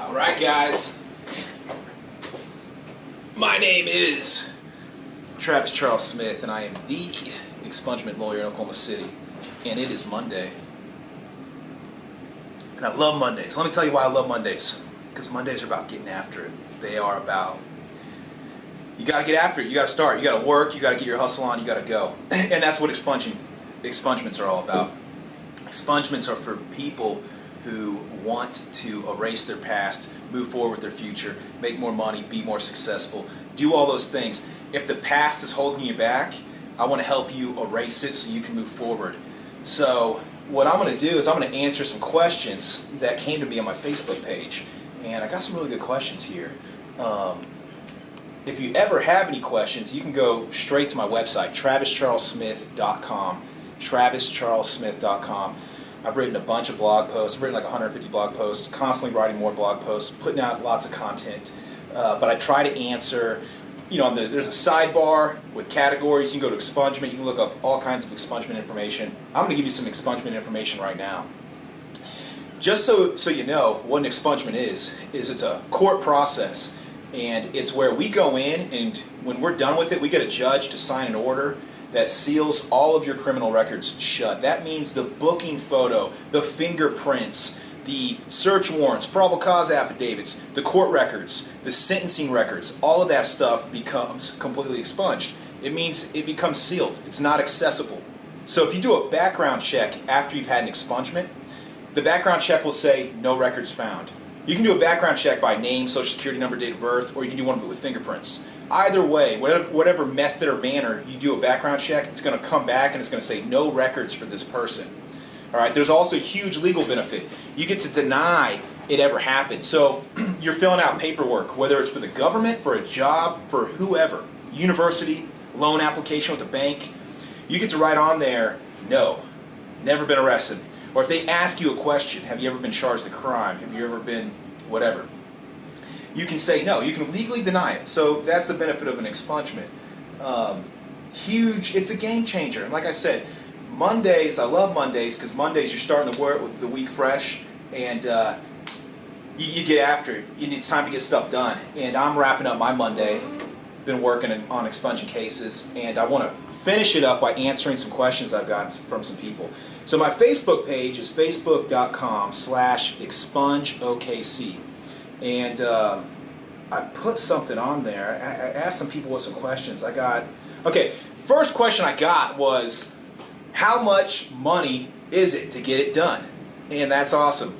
Alright guys, my name is Travis Charles Smith and I am the expungement lawyer in Oklahoma City, and it is Monday. And I love Mondays. Let me tell you why I love Mondays. Because Mondays are about getting after it. They are about, you gotta get after it, you gotta start, you gotta work, you gotta get your hustle on, you gotta go. And that's what expungements are all about. Expungements are for people who want to erase their past, move forward with their future, make more money, be more successful, do all those things. If the past is holding you back, I want to help you erase it so you can move forward. So what I'm going to do is I'm going to answer some questions that came to me on my Facebook page. And I got some really good questions here. If you ever have any questions, you can go straight to my website, travischarlessmith.com. travischarlessmith.com. I've written a bunch of blog posts. I've written like 150 blog posts, constantly writing more blog posts, putting out lots of content. But I try to answer, there's a sidebar with categories. You can go to expungement. You can look up all kinds of expungement information. I'm going to give you some expungement information right now. Just so you know what an expungement is it's a court process. And it's where we go in, and when we're done with it, we get a judge to sign an order that seals all of your criminal records shut. That means the booking photo, the fingerprints, the search warrants, probable cause affidavits, the court records, the sentencing records, all of that stuff becomes completely expunged. It means it becomes sealed. It's not accessible. So if you do a background check after you've had an expungement, the background check will say no records found. You can do a background check by name, social security number, date of birth, or you can do one with fingerprints. Either way, whatever method or manner you do a background check, it's going to come back and it's going to say no records for this person. All right. There's also a huge legal benefit. You get to deny it ever happened. So you're filling out paperwork, whether it's for the government, for a job, for whoever, university, loan application with a bank. You get to write on there, no, never been arrested. Or if they ask you a question, have you ever been charged with a crime? Have you ever been whatever? You can say no. You can legally deny it. So that's the benefit of an expungement. Huge. It's a game changer. And like I said, Mondays, I love Mondays because Mondays you're starting the week fresh, and you get after it. It's time to get stuff done. And I'm wrapping up my Monday. Been working on expunging cases, and I want to finish it up by answering some questions I've got from some people. So my Facebook page is facebook.com/expungOKC. And I put something on there. I asked some people with some questions. First question I got was, how much money is it to get it done? And that's awesome.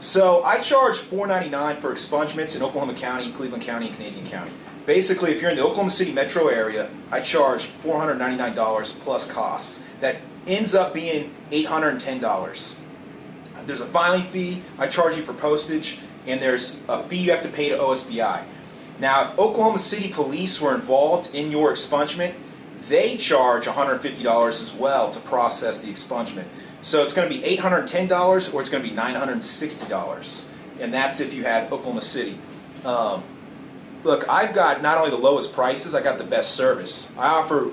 So I charge $4.99 for expungements in Oklahoma County, Cleveland County, and Canadian County. Basically, if you're in the Oklahoma City metro area, I charge $499 plus costs. That ends up being $810. There's a filing fee. I charge you for postage. And there's a fee you have to pay to OSBI. Now, if Oklahoma City Police were involved in your expungement, they charge $150 as well to process the expungement. So it's going to be $810 or it's going to be $960. And that's if you had Oklahoma City. Look, I've got not only the lowest prices, I got the best service. I offer,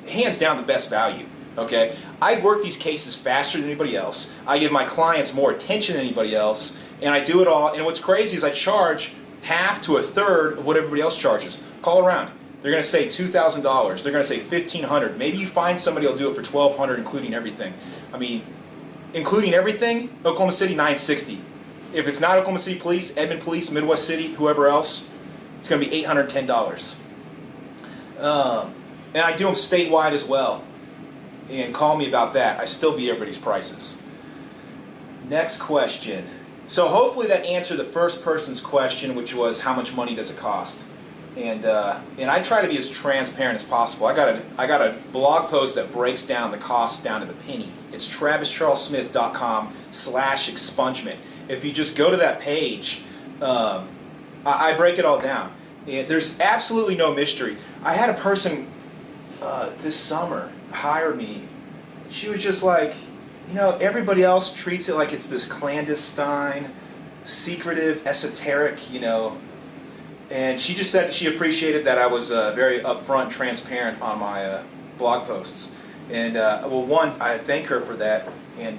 hands down, the best value. Okay? I work these cases faster than anybody else. I give my clients more attention than anybody else. And I do it all, and what's crazy is I charge half to a third of what everybody else charges. Call around. They're going to say $2,000. They're going to say $1,500. Maybe you find somebody who'll do it for $1,200, including everything. I mean, including everything, Oklahoma City, $960. If it's not Oklahoma City Police, Edmond Police, Midwest City, whoever else, it's going to be $810. And I do them statewide as well. And call me about that. I still beat everybody's prices. Next question. So hopefully that answered the first person's question, which was how much money does it cost? And I try to be as transparent as possible. I got a blog post that breaks down the cost down to the penny. It's travischarlessmith.com/expungement. If you just go to that page, I break it all down. And there's absolutely no mystery. I had a person this summer hire me. She was just like, everybody else treats it like it's this clandestine, secretive, esoteric, and she just said she appreciated that I was very upfront, transparent on my blog posts. And well, one, I thank her for that, and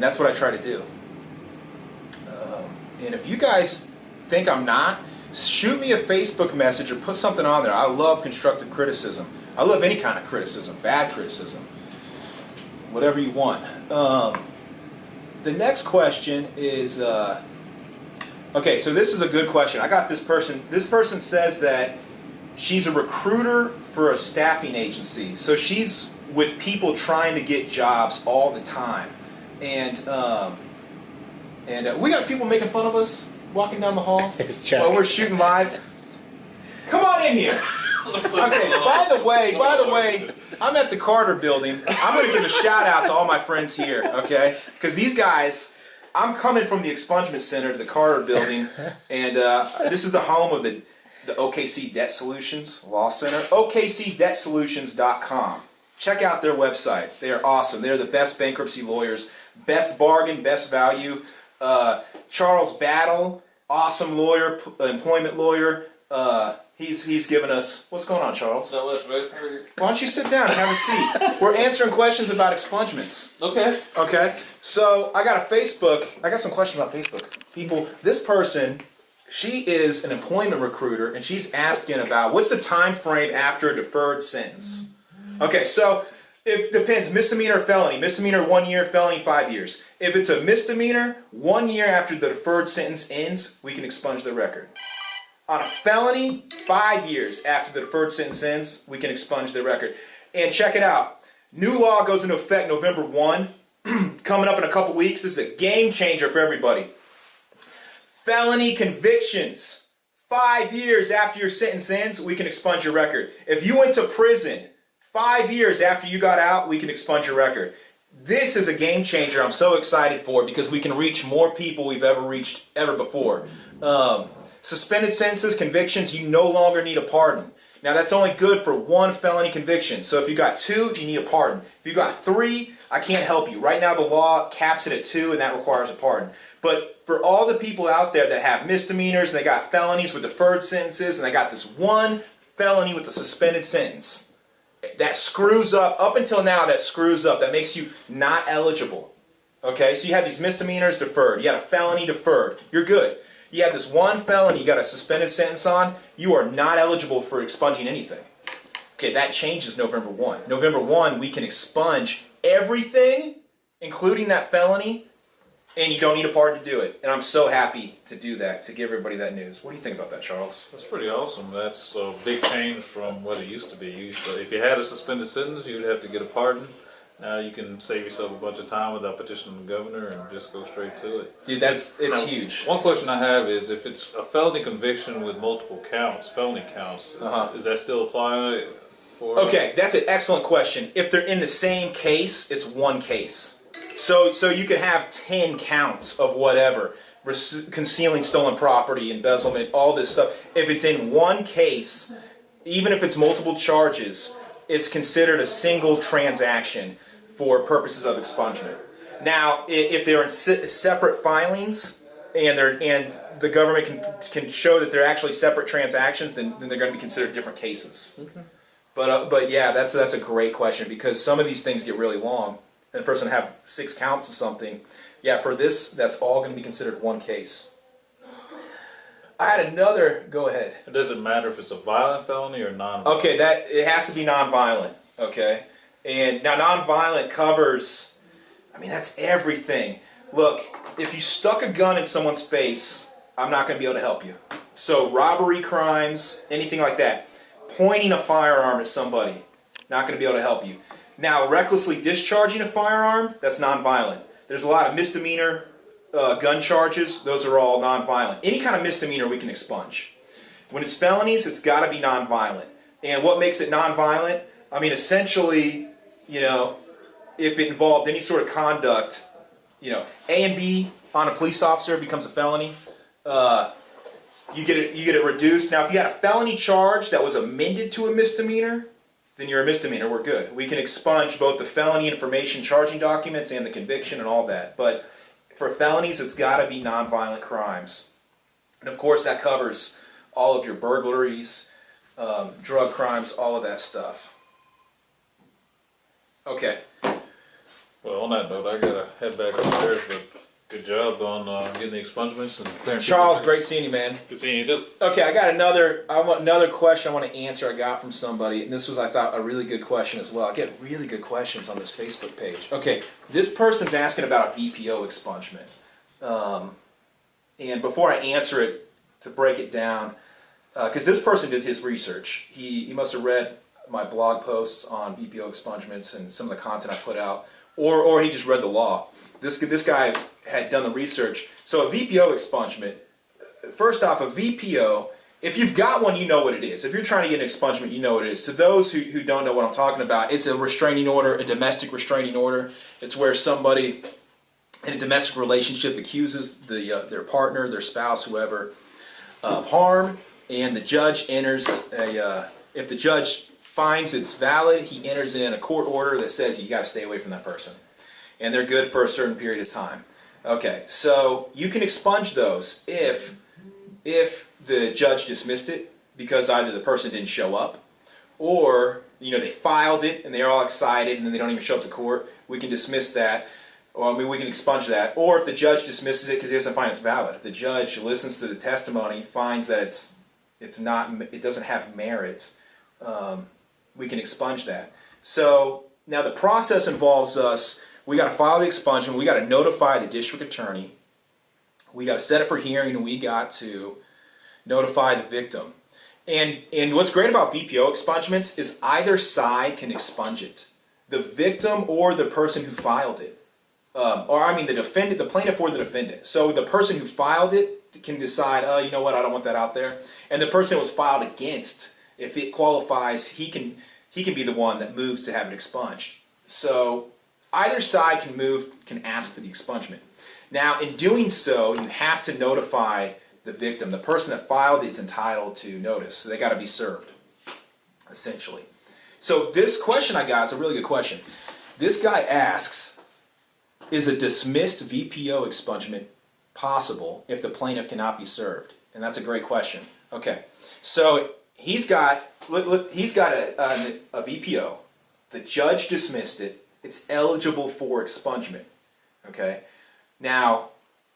that's what I try to do. And if you guys think I'm not, shoot me a Facebook message or put something on there. I love constructive criticism. I love any kind of criticism, bad criticism, whatever you want. The next question is, okay, so this is a good question. I got this person. This person says that she's a recruiter for a staffing agency. So she's with people trying to get jobs all the time. And we got people making fun of us walking down the hall while we're shooting live. Come on in here. Okay, by the way, I'm at the Carter building. I'm going to give a shout out to all my friends here, okay? Because these guys, I'm coming from the Expungement Center to the Carter building, and this is the home of the OKC Debt Solutions Law Center, okcdebtsolutions.com. Check out their website. They are awesome. They're the best bankruptcy lawyers, best bargain, best value. Charles Battle, awesome lawyer, employment lawyer. He's given us, what's going on, Charles? So much, man. Why don't you sit down and have a seat? We're answering questions about expungements. Okay. Okay. So I got some questions about Facebook. People, this person, she is an employment recruiter, and she's asking about what's the time frame after a deferred sentence. Okay, so it depends, misdemeanor or felony. Misdemeanor 1 year, felony 5 years. If it's a misdemeanor, 1 year after the deferred sentence ends, we can expunge the record. On a felony, 5 years after the deferred sentence ends, we can expunge the record. And check it out. New law goes into effect November 1. Coming up in a couple weeks. This is a game changer for everybody. Felony convictions. 5 years after your sentence ends, we can expunge your record. If you went to prison 5 years after you got out, we can expunge your record. This is a game changer I'm so excited for because we can reach more people we've ever reached ever before. Suspended sentences, convictions, you no longer need a pardon. Now that's only good for 1 felony conviction. So if you got 2, you need a pardon. If you got 3, I can't help you. Right now the law caps it at 2 and that requires a pardon. But for all the people out there that have misdemeanors and they got felonies with deferred sentences and they got this 1 felony with a suspended sentence, that screws up until now, that screws up. That makes you not eligible. Okay, so you have these misdemeanors deferred. You got a felony deferred. You're good. You have this 1 felony you got a suspended sentence on. You are not eligible for expunging anything. Okay, that changes November 1. November 1, we can expunge everything, including that felony, and you don't need a pardon to do it. And I'm so happy to do that, to give everybody that news. What do you think about that, Charles? That's pretty awesome. That's a big change from what it used to be. If you had a suspended sentence, you'd have to get a pardon. Now you can save yourself a bunch of time without petitioning the governor and just go straight to it. Dude, it's huge. One question I have is if it's a felony conviction with multiple counts, felony counts, does that still apply? Okay, that's an excellent question. If they're in the same case, it's 1 case. So you could have 10 counts of whatever, concealing stolen property, embezzlement, all this stuff. If it's in 1 case, even if it's multiple charges, it's considered a single transaction for purposes of expungement. Now, if they're in separate filings and the government can show that they're actually separate transactions, then they're going to be considered different cases. Okay. But yeah, that's a great question because some of these things get really long. And a person have 6 counts of something. Yeah, for this, that's all going to be considered 1 case. I had another. Go ahead. It doesn't matter if it's a violent felony or non-violent. Okay, it has to be non-violent. Okay, and now non-violent covers. I mean, that's everything. Look, if you stuck a gun in someone's face, I'm not going to be able to help you. So robbery crimes, anything like that, pointing a firearm at somebody, not going to be able to help you. Now, recklessly discharging a firearm, that's non-violent. There's a lot of misdemeanor gun charges. Those are all non-violent. Any kind of misdemeanor we can expunge. When it's felonies, it's got to be non-violent. And what makes it non-violent? I mean, essentially, if it involved any sort of conduct, A and B on a police officer becomes a felony. You get it reduced. Now, if you had a felony charge that was amended to a misdemeanor, then you're a misdemeanor, we're good. We can expunge both the felony information charging documents and the conviction and all that. But for felonies, it's got to be nonviolent crimes. And of course, that covers all of your burglaries, drug crimes, all of that stuff. Okay. Well, on that note, I got to head back upstairs, but Good job on getting the expungements and clearing. Charles, great seeing you, man. Good seeing you too. Okay, I got another question I want to answer I got from somebody, and this was, I thought, a really good question as well. I get really good questions on this Facebook page. Okay, this person's asking about a VPO expungement. And before I answer it, to break it down, because this person did his research. He must have read my blog posts on VPO expungements and some of the content I put out, or he just read the law. This guy had done the research. So a VPO expungement, first off, a VPO, if you've got one, you know what it is. If you're trying to get an expungement, you know what it is. To those who don't know what I'm talking about, it's a restraining order, a domestic restraining order. It's where somebody in a domestic relationship accuses their partner, their spouse, whoever, of harm, and the judge enters if the judge finds it's valid, he enters in a court order that says you got to stay away from that person. And they're good for a certain period of time. Okay, so you can expunge those if the judge dismissed it because either the person didn't show up, or they filed it and they're all excited and then they don't even show up to court. We can dismiss that, or we can expunge that. Or if the judge dismisses it because he doesn't find it's valid, if the judge listens to the testimony, finds that it doesn't have merit, we can expunge that. So now the process involves us. We got to file the expungement. We got to notify the district attorney. We got to set it for hearing, and we got to notify the victim. And what's great about VPO expungements is either side can expunge it, the victim or the person who filed it, the plaintiff or the defendant. So the person who filed it can decide, oh, you know what, I don't want that out there, and the person it was filed against, if it qualifies, he can be the one that moves to have it expunged. So either side can ask for the expungement. Now, in doing so, you have to notify the victim. The person that filed it is entitled to notice, so they got to be served, essentially. So this question I got is a really good question. This guy asks, is a dismissed VPO expungement possible if the plaintiff cannot be served? And that's a great question. Okay, so he's got a VPO. The judge dismissed it. It's eligible for expungement. Okay, now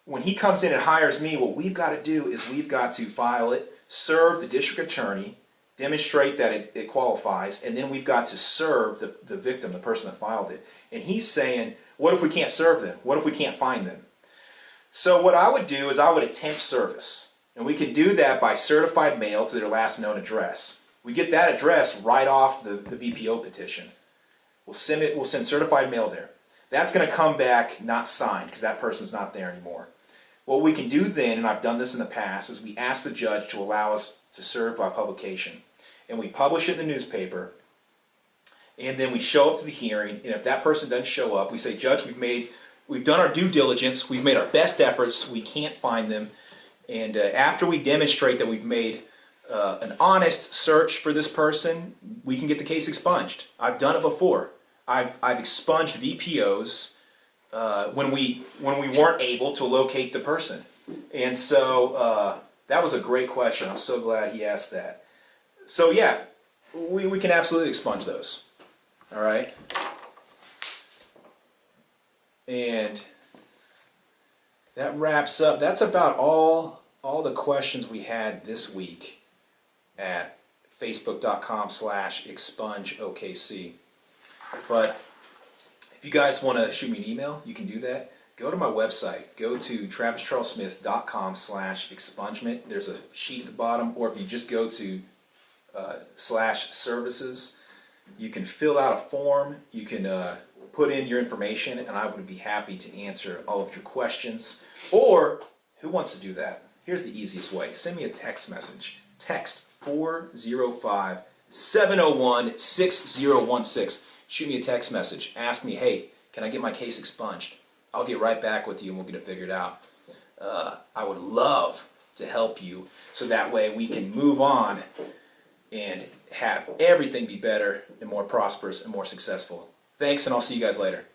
when he comes in and hires me, what we've got to do is we've got to file it, serve the district attorney, demonstrate that it qualifies, and then we've got to serve the victim, the person that filed it. And he's saying, what if we can't serve them? What if we can't find them? So what I would do is I would attempt service. And we can do that by certified mail to their last known address. We get that address right off the VPO petition. We'll send certified mail there. That's going to come back not signed because that person's not there anymore. What we can do then, and I've done this in the past, is we ask the judge to allow us to serve by publication. And we publish it in the newspaper, and then we show up to the hearing, and if that person doesn't show up, we say, Judge, we've done our due diligence, we've made our best efforts, we can't find them, and after we demonstrate that we've made an honest search for this person, we can get the case expunged. I've done it before. I've expunged VPOs when we weren't able to locate the person. And so that was a great question. I'm so glad he asked that. So yeah, we can absolutely expunge those. All right. And that wraps up. That's about all the questions we had this week at facebook.com/expungokc. But if you guys want to shoot me an email, you can do that. Go to my website. Go to travischarlesmith.com/expungement. There's a sheet at the bottom, or if you just go to /services, you can fill out a form. You can put in your information, and I would be happy to answer all of your questions. Or, who wants to do that? Here's the easiest way. Send me a text message. Text 405-701-6016. Shoot me a text message. Ask me, hey, can I get my case expunged? I'll get right back with you and we'll get it figured out. I would love to help you so that way we can move on and have everything be better and more prosperous and more successful. Thanks, and I'll see you guys later.